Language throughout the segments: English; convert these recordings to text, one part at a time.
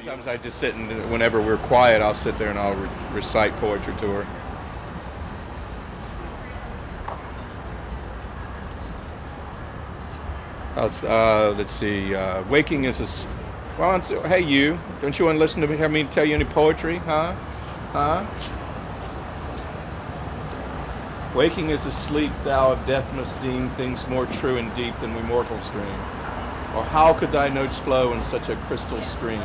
Sometimes I just sit and whenever we're quiet, I'll sit there and I'll recite poetry to her. Let's see. Waking is well, hey you, don't you want to listen to me? Hear me tell you any poetry, huh? Huh? Waking is asleep, thou of death must deem things more true and deep than we mortals dream. Or how could thy notes flow in such a crystal stream?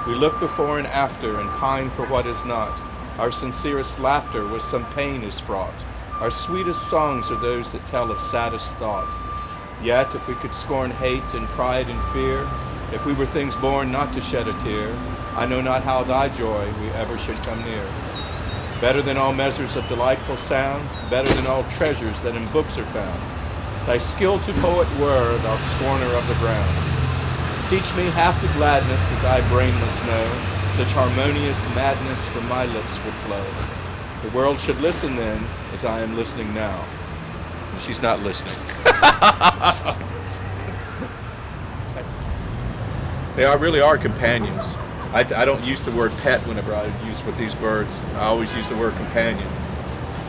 We look before and after and pine for what is not. Our sincerest laughter with some pain is fraught. Our sweetest songs are those that tell of saddest thought. Yet if we could scorn hate and pride and fear, if we were things born not to shed a tear, I know not how thy joy we ever should come near. Better than all measures of delightful sound, better than all treasures that in books are found. Thy skill to poet were, thou scorner of the ground. Teach me half the gladness that thy brain must know, such harmonious madness from my lips would flow. The world should listen then, as I am listening now. And she's not listening. They really are companions. I don't use the word pet whenever I use with these birds. I always use the word companion.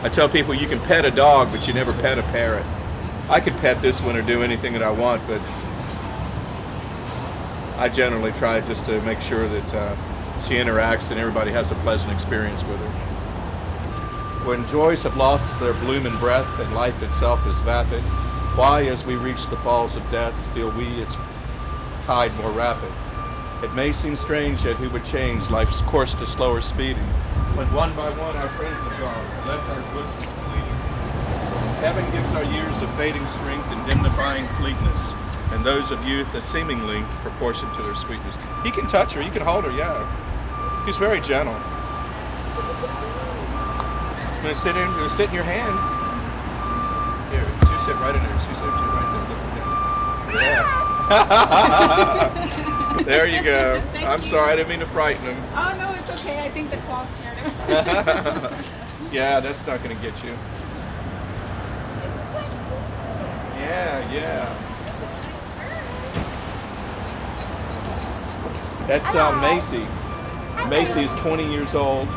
I tell people you can pet a dog, but you never pet a parrot. I could pet this one or do anything that I want, but I generally try just to make sure that she interacts and everybody has a pleasant experience with her. When joys have lost their bloom and breath and life itself is vapid, why, as we reach the falls of death, feel we its tide more rapid? It may seem strange, yet who would change life's course to slower speeding, when one by one our friends have gone, and left our bosoms bleeding. Heaven gives our years a fading strength and dimnifying fleetness, and those of youth a seemingly proportion to their sweetness. You can touch her, you can hold her, yeah. She's very gentle. I'm gonna sit in your hand. Here, you sit right in there. She sit right there. Yeah. There you go. I'm sorry, I didn't mean to frighten him. Oh no, it's okay. I think the cloth scared him. Yeah, that's not gonna get you. Yeah. That's Macy. Macy is 20 years old.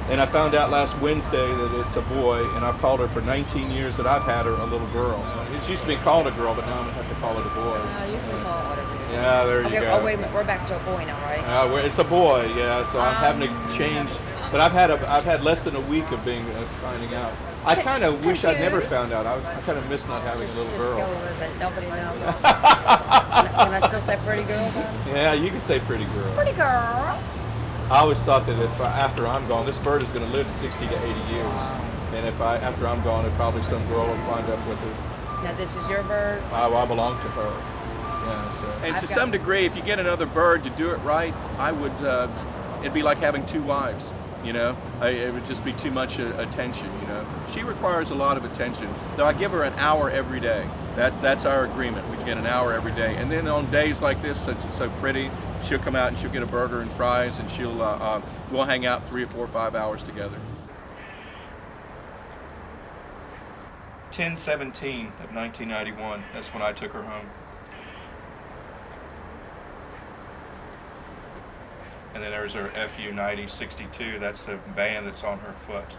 And I found out last Wednesday that it's a boy, and I've called her for 19 years that I've had her a little girl. It used to be called a girl, but now I'm going to have to call it a boy. No, you can call it whatever you want. Yeah, there you go. Oh, wait a minute. We're back to a boy now, right? It's a boy, yeah, so I'm having to change. But I've had less than a week of finding out. I kind of wish I'd never found out. I kind of miss not having a little girl. Just go with it. Nobody knows. Can I still say pretty girl, then? Yeah, you can say pretty girl. Pretty girl. I always thought that if after I'm gone, this bird is going to live 60 to 80 years. And if after I'm gone, probably some girl will wind up with it. Now this is your bird? I belong to her. Yeah. So. And to some degree, if you get another bird to do it right, I would. It'd be like having two wives. You know, it would just be too much attention. You know, she requires a lot of attention. Though I give her an hour every day. That's our agreement. We get an hour every day. And then on days like this, since it's so pretty, she'll come out and she'll get a burger and fries, and we'll hang out 3 or 4 or 5 hours together. 10/17 of 1991. That's when I took her home. And then there's her FU 9062. That's the band that's on her foot.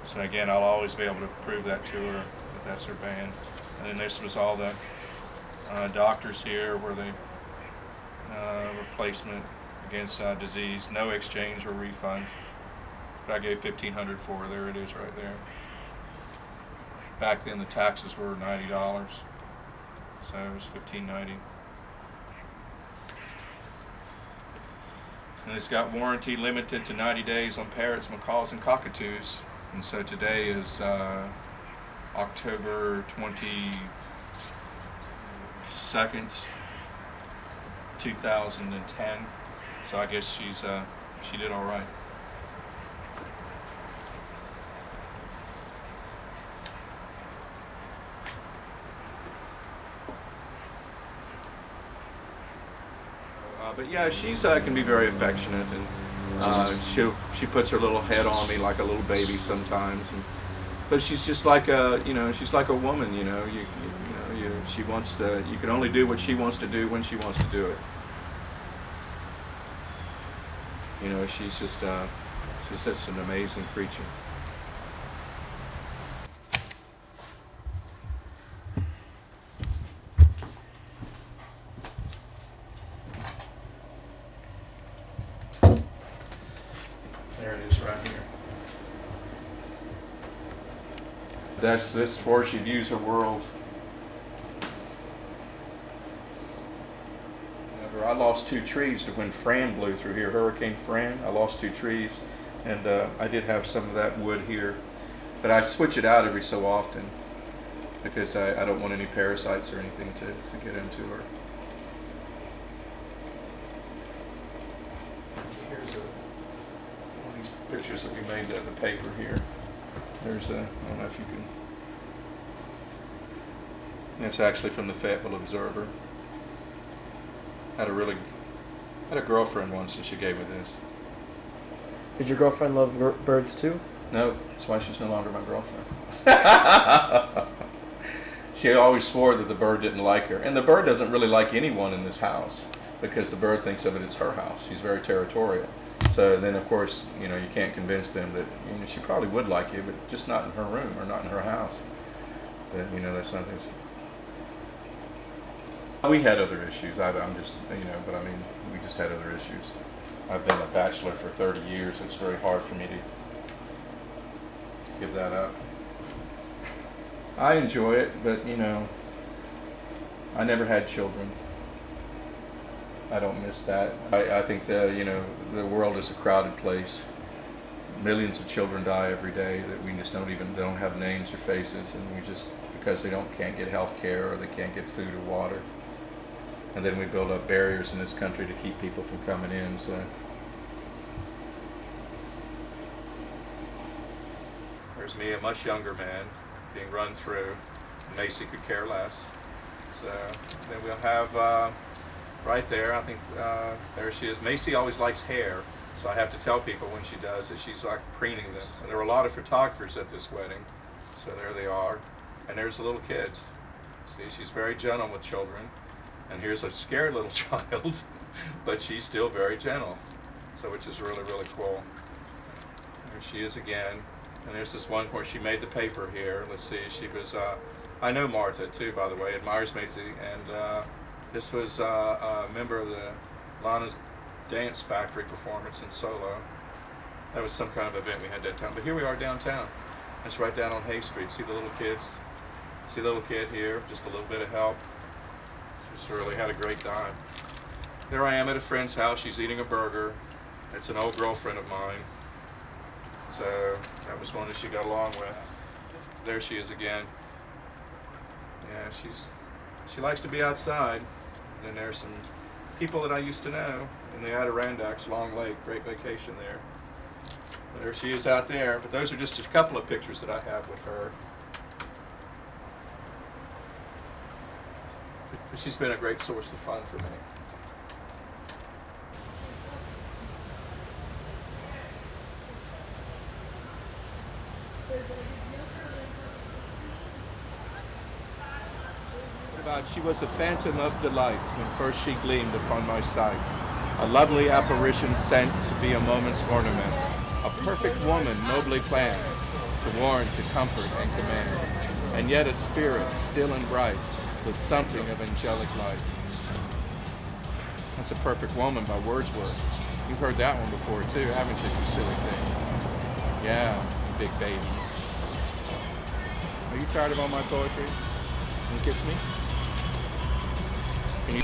So again, I'll always be able to prove that to her that that's her band. And then this was all the doctors here where they replacement against disease, no exchange or refund. But I gave $1,500 for her. There it is, right there. Back then, the taxes were $90, so it was $1,590. And it's got warranty limited to 90 days on parrots, macaws, and cockatoos. And so today is October 22nd. 2010, so I guess she did all right. But yeah, she's can be very affectionate, and she puts her little head on me like a little baby sometimes. But she's just like she's like a woman. She wants to. You can only do what she wants to do when she wants to do it. You know, she's just an amazing creature. There it is right here. That's where she views her world. I lost 2 trees when Fran blew through here, Hurricane Fran. I lost 2 trees, and I did have some of that wood here. But I switch it out every so often because I don't want any parasites or anything to get into her. Here's one of these pictures that we made of the paper here. There's I don't know if you can. And it's actually from the Fayetteville Observer. Had a girlfriend once, and she gave me this. Did your girlfriend love birds too? No, that's why she's no longer my girlfriend. She always swore that the bird didn't like her, and the bird doesn't really like anyone in this house because the bird thinks of it as her house. She's very territorial. So then, of course, you know, you can't convince them that, you know, she probably would like you, but just not in her room or not in her house. But, you know, that's something. We had other issues. I'm just, you know, but I mean, we just had other issues. I've been a bachelor for 30 years. It's very hard for me to give that up. I enjoy it, but, you know, I never had children. I don't miss that. I think that, you know, the world is a crowded place. Millions of children die every day that we just don't have names or faces, and we just, because they can't get health care or they can't get food or water. And then we build up barriers in this country to keep people from coming in. So there's me, a much younger man, being run through. Macy could care less. So then we'll have right there, I think there she is. Macy always likes hair, so I have to tell people when she does that she's like preening this. And there were a lot of photographers at this wedding, so there they are. And there's the little kids. See, she's very gentle with children. And here's a scared little child, but she's still very gentle, so which is really, really cool. There she is again. And there's this one where she made the paper here. Let's see, she was, I know Martha too, by the way, admires Macy, and this was a member of the Lana's Dance Factory performance in Solo. That was some kind of event we had that time. But here we are downtown. It's right down on Hay Street. See the little kids? See the little kid here, just a little bit of help. Just really had a great time. There I am at a friend's house. She's eating a burger. It's an old girlfriend of mine. So that was one that she got along with. There she is again. Yeah, she likes to be outside. And then there's some people that I used to know in the Adirondacks, Long Lake, great vacation there. There she is out there. But those are just a couple of pictures that I have with her. But she's been a great source of fun for me. She was a phantom of delight when first she gleamed upon my sight, a lovely apparition sent to be a moment's ornament, a perfect woman nobly planned, to warn, to comfort, and command, and yet a spirit still and bright, with something of angelic light. That's A Perfect Woman by Wordsworth. You've heard that one before too, haven't you, you silly thing? Yeah, you big baby. Are you tired of all my poetry? Can you kiss me? Can you